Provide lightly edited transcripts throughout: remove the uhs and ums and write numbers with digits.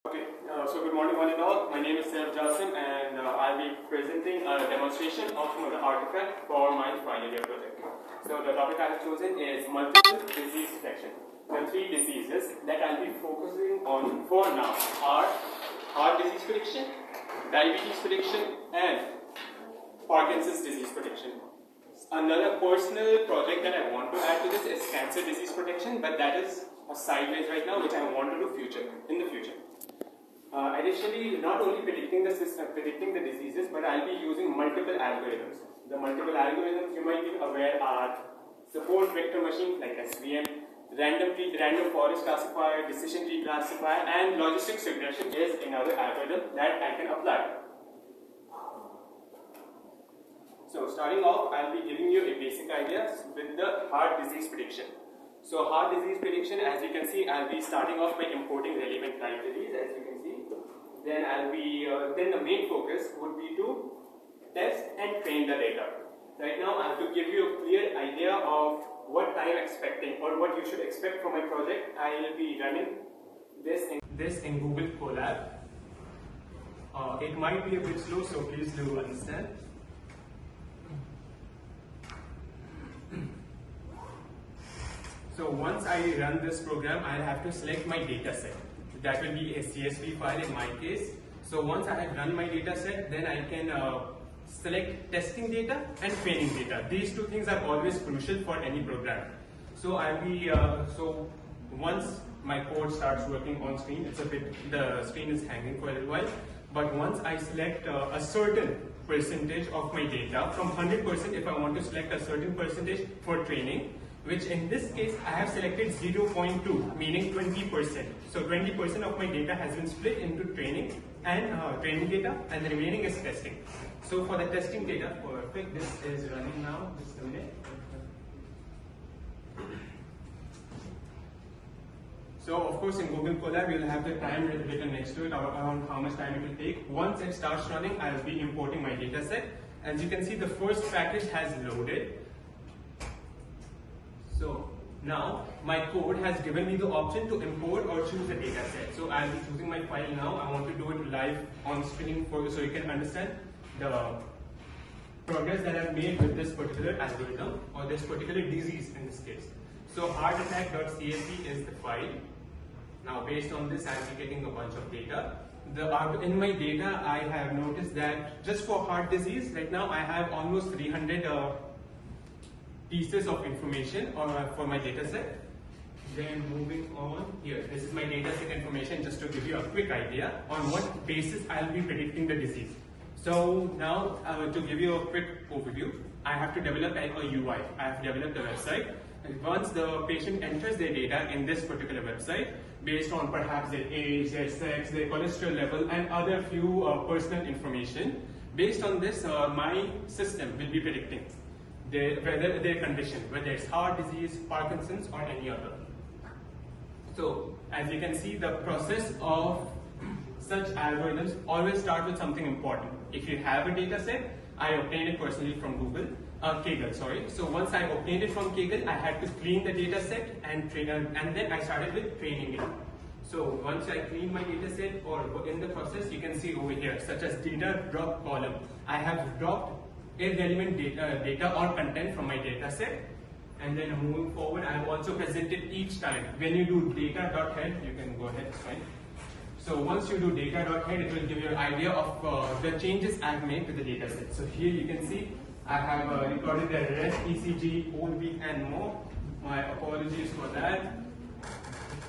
So good morning one and all. My name is Saif Jasim and I'll be presenting a demonstration of the artifact for my final year project. So the topic I have chosen is multiple disease detection. The three diseases that I'll be focusing on for now are heart disease prediction, diabetes prediction and Parkinson's disease prediction. Another personal project that I want to add to this is cancer disease prediction, but that is sideways right now, which I want to do in the future. Additionally, not only predicting the diseases, but I'll be using multiple algorithms. The multiple algorithms you might be aware are support vector machine like SVM, random forest classifier, decision tree classifier, and logistics regression is another algorithm that I can apply. So starting off, I'll be giving you a basic idea with the heart disease prediction. So heart disease prediction, as you can see, I'll be starting off by importing relevant libraries, as you can see. Then then the main focus would be to test and train the data. Right now, I have to give you a clear idea of what I am expecting or what you should expect from my project. I will be running this in Google Colab. It might be a bit slow, so please do understand. So once I run this program, I'll have to select my data set. That will be a CSV file in my case. So once I have run my data set, then I can select testing data and training data. These two things are always crucial for any program. So so once my code starts working on screen, the screen is hanging for a little while. But once I select a certain percentage of my data, from 100%, if I want to select a certain percentage for training, which in this case I have selected 0.2, meaning 20%. So 20% of my data has been split into training and training data, and the remaining is testing. So for the testing data, perfect, this is running now, just a minute. So of course in Google Colab you'll have the time written next to it around how much time it will take. Once it starts running, I'll be importing my data set. As you can see, the first package has loaded. So now my code has given me the option to import or choose a data set. So I'll be choosing my file now. I want to do it live on screen for you so you can understand the progress that I've made with this particular algorithm or this particular disease in this case. So heartattack.csv is the file. Now based on this, I'll be getting a bunch of data. In my data, I have noticed that just for heart disease, right now I have almost 300 pieces of information for my data set. Then moving on here, this is my data set information just to give you a quick idea on what basis I'll be predicting the disease. So now to give you a quick overview, I have to develop a UI. I have developed a website. And once the patient enters their data in this particular website, based on perhaps their age, their sex, their cholesterol level, and other few personal information, based on this, my system will be predicting whether their condition, whether it's heart disease, Parkinson's, or any other. So as you can see, the process of such algorithms always start with something important. If you have a data set, I obtained it personally from Kaggle, sorry. So once I obtained it from Kaggle, I had to clean the data set and then I started with training it. So once I clean my data set, or in the process, you can see over here, such as data drop column, I have dropped irrelevant data or content from my data set. And then moving forward, I have also presented each time. When you do data.head, you can go ahead, it's fine. So once you do data.head, it will give you an idea of the changes I've made to the data set. So here you can see I have recorded the rest, ECG, OLB, and more. My apologies for that.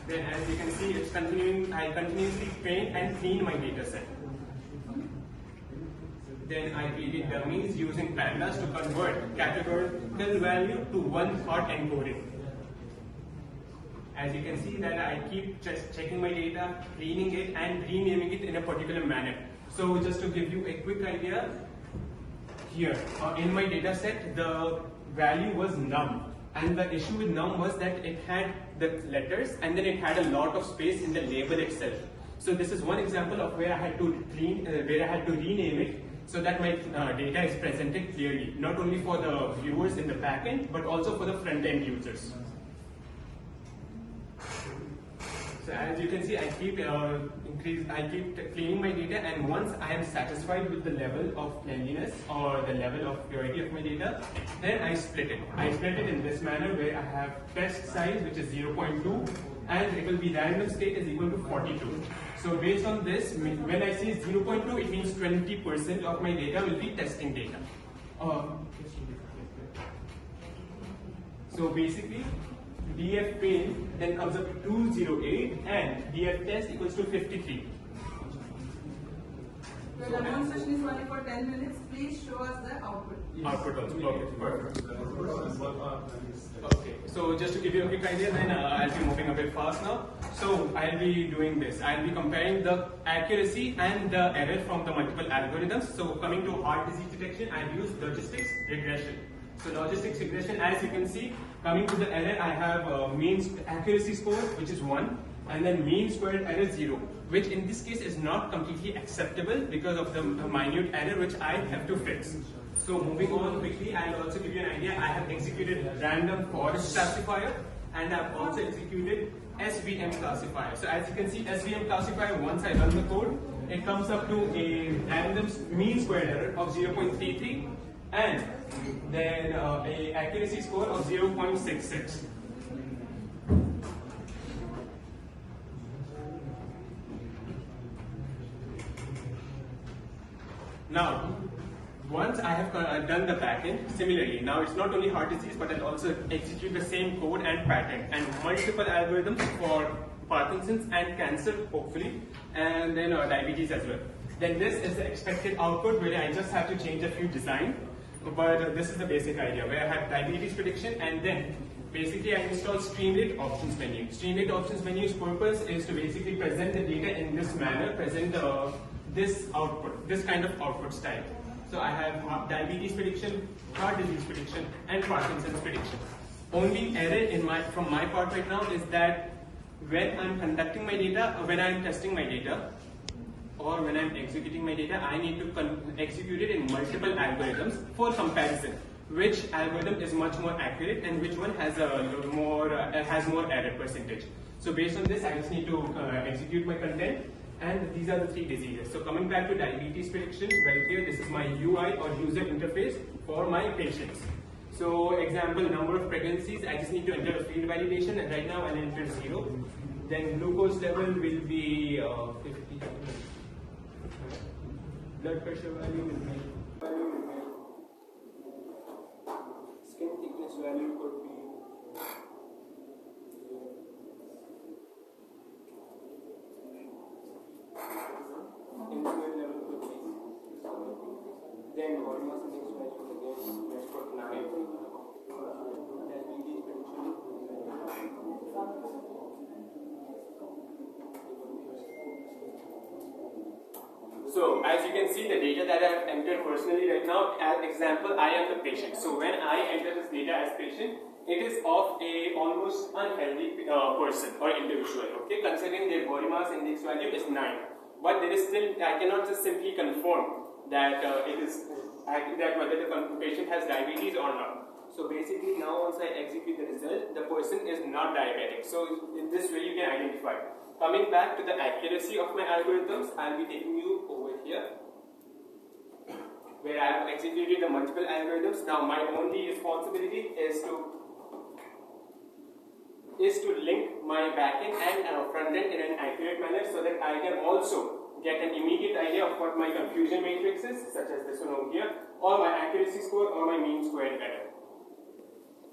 Then as you can see, it's continuing. I continuously train and clean my data set. Then I created dummies using pandas to convert categorical value to one-hot encoding. As you can see that I keep just checking my data, cleaning it, and renaming it in a particular manner. So just to give you a quick idea, here in my data set, the value was num. And the issue with num was that it had the letters and then it had a lot of space in the label itself. So this is one example of where I had to rename it so that my data is presented clearly, not only for the viewers in the backend, but also for the front-end users. So as you can see, I keep cleaning my data, and once I am satisfied with the level of cleanliness or the level of purity of my data, then I split it. I split it in this manner where I have test size, which is 0.2, and it will be random state is equal to 42. So based on this, when I say 0.2, it means 20% of my data will be testing data. So basically, DF pin then comes up to 208 and DF test equals to 53. The demonstration is only for 10 minutes. Please show us the output. Output also. Okay, perfect. Okay, so just to give you a quick idea, then I'll be moving a bit fast now. So I'll be doing this. I'll be comparing the accuracy and the error from the multiple algorithms. So coming to heart disease detection, I've used logistics regression. So logistics regression, as you can see, coming to the error, I have mean accuracy score, which is 1, and then mean squared error 0, which in this case is not completely acceptable because of the minute error which I have to fix. So moving on quickly, I'll also give you an idea. I have executed random forest classifier, and I've also executed SVM classifier. So as you can see, SVM classifier, once I run the code, it comes up to a random mean squared error of 0.33 and then a accuracy score of 0.66. Now, once I have done the backend, similarly, now it's not only heart disease, but I'll also execute the same code and pattern and multiple algorithms for Parkinson's and cancer, hopefully, and then diabetes as well. Then this is the expected output where I just have to change a few design, but this is the basic idea where I have diabetes prediction, and then basically I install Streamlit options menu. Streamlit options menu's purpose is to basically present the data in this manner, present this output, this kind of output style. So I have diabetes prediction, heart disease prediction, and Parkinson's prediction. Only error from my part right now is that when I'm conducting my data, or when I'm testing my data, or when I'm executing my data, I need to execute it in multiple algorithms for comparison. Which algorithm is much more accurate and which one has more error percentage. So based on this, I just need to execute my content. And these are the 3 diseases. So coming back to diabetes prediction, right here, this is my UI or user interface for my patients. So example, number of pregnancies, I just need to enter a field validation, and right now I'll enter 0. Then glucose level will be 50. Blood pressure value will be skin thickness value could be insulin level could be, then body mass index value again, let's put 9. Diabetes prediction. So as you can see, the data that I have entered personally right now, as example, I am the patient. So when I enter this data as patient, it is of a almost unhealthy person or individual, okay, considering their body mass index value is 9. But there is still, I cannot just simply confirm that that whether the patient has diabetes or not. So basically now once I execute the result, the person is not diabetic. So in this way you can identify. Coming back to the accuracy of my algorithms, I'll be taking you over here, where I have executed the multiple algorithms. Now my only responsibility is to link my backend and frontend in an accurate manner so that I can also get an immediate idea of what my confusion matrix is, such as this one over here, or my accuracy score or my mean squared error.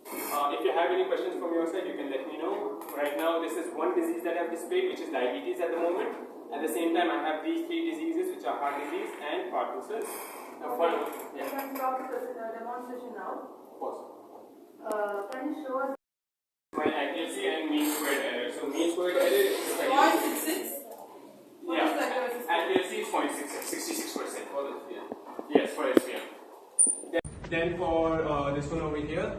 If you have any questions from your side, you can let me know. Right now, this is one disease that I have displayed, which is diabetes at the moment. At the same time, I have these 3 diseases, which are heart disease and Parkinson's. You can stop the demonstration now. Pause. Can you show us My accuracy and mean squared error. So mean squared error is 0.66? Yeah, accuracy is 0.66, 66% for this. Yeah. Yes, for SVM. Then for this one over here,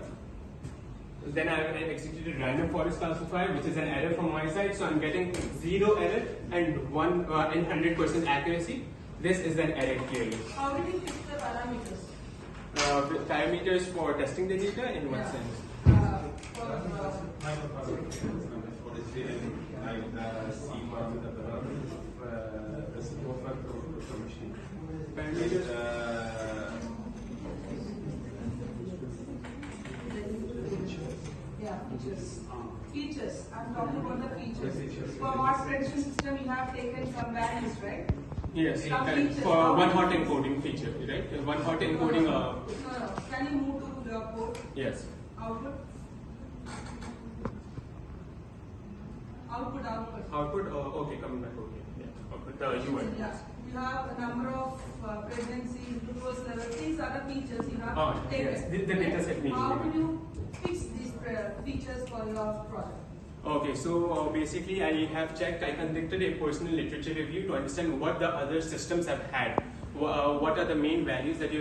then I have executed random forest classifier, which is an error from my side. So I'm getting 0 error and 100% accuracy. This is an error clearly. How did you fix the parameters? Parameters for testing the data in what sense? the like the C parameter, the residual factor of the machine. Parameters. Yeah, features. Features. I'm talking about the features. For hot prediction system, you have taken some values, right? Yes, Some correct. features. For one hot encoding feature, right? One hot encoding. No. Can you move to the port? Yes. Output. Output. Output. Okay, coming back. Okay. Yeah. Output. The UI. Yeah. You have a number of pregnancies, glucose level. These are the features you have Oh, taken. yes. The data set meeting. How do you fix these features for your project? Okay, so basically I have checked, I conducted a personal literature review to understand what the other systems have had. What are the main values that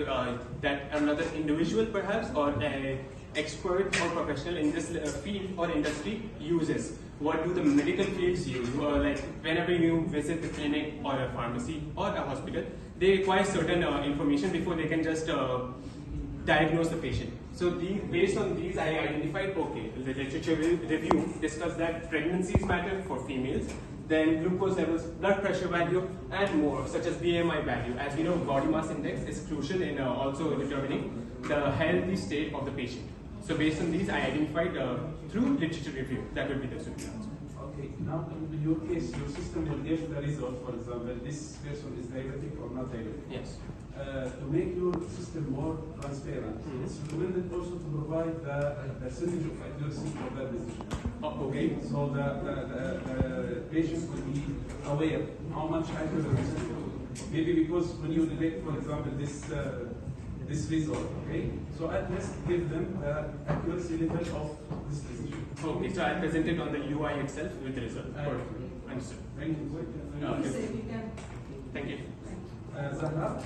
that another individual perhaps or an expert or professional in this field or industry uses. What do the medical fields use? Like whenever you visit the clinic or a pharmacy or a hospital, they require certain information before they can just diagnose the patient. So based on these, I identified, okay, the literature review discussed that pregnancies matter for females, then glucose levels, blood pressure value, and more, such as BMI value. As we know, body mass index is crucial in also determining the healthy state of the patient. So based on these, I identified through literature review. That would be the simple answer. Okay, now in your case, your system will give the result, for example, this person is diabetic or not diabetic. Yes. To make your system more transparent, it's recommended also to provide the percentage of accuracy for that decision. Oh, okay. So the patient will be aware how much accurate it is. Maybe because when you detect, for example, this result, okay? So at least give them the accuracy level of this decision. Okay, so I presented on the UI itself with the result. Understood. Thank you. Okay. You can. Thank you. Zahra?